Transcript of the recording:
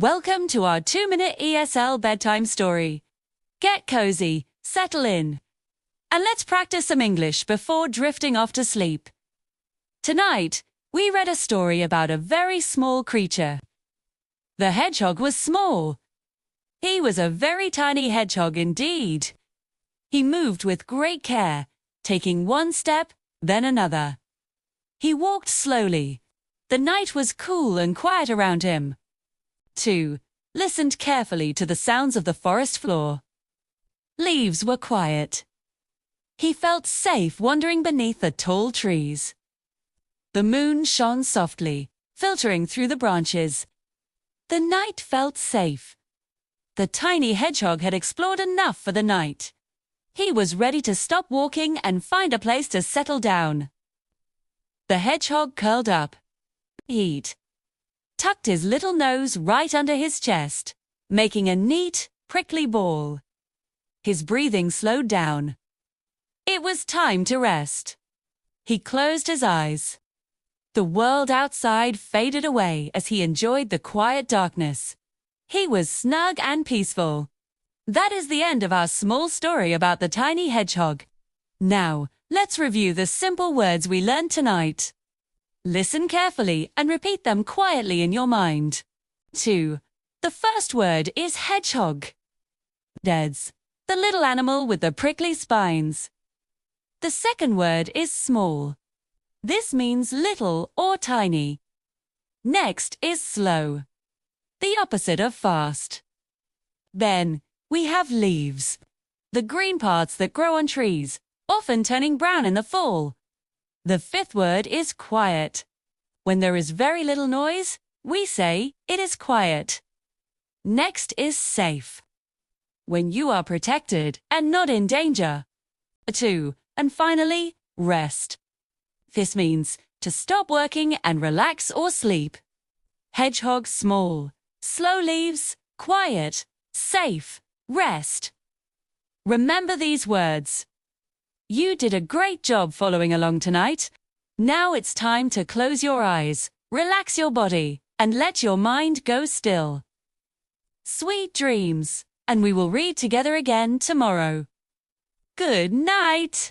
Welcome to our 2-minute ESL bedtime story. Get cozy, settle in, and let's practice some English before drifting off to sleep. Tonight, we read a story about a very small creature. The hedgehog was small. He was a very tiny hedgehog indeed. He moved with great care, taking one step, then another. He walked slowly. The night was cool and quiet around him. 2. Listened carefully to the sounds of the forest floor. Leaves were quiet. He felt safe wandering beneath the tall trees. The moon shone softly, filtering through the branches. The night felt safe. The tiny hedgehog had explored enough for the night. He was ready to stop walking and find a place to settle down. The hedgehog curled up. He'd tucked his little nose right under his chest, making a neat, prickly ball. His breathing slowed down. It was time to rest. He closed his eyes. The world outside faded away as he enjoyed the quiet darkness. He was snug and peaceful. That is the end of our small story about the tiny hedgehog. Now, let's review the simple words we learned tonight. Listen carefully and repeat them quietly in your mind. 2. The first word is hedgehog. That's the little animal with the prickly spines. The second word is small. This means little or tiny. Next is slow, the opposite of fast. Then we have leaves, the green parts that grow on trees, often turning brown in the fall. The fifth word is quiet. When there is very little noise, we say it is quiet. Next is safe. When you are protected and not in danger. 2. And finally, rest. This means to stop working and relax or sleep. Hedgehog small, slow leaves, quiet, safe, rest. Remember these words. You did a great job following along tonight. Now it's time to close your eyes, relax your body, and let your mind go still. Sweet dreams, and we will read together again tomorrow. Good night.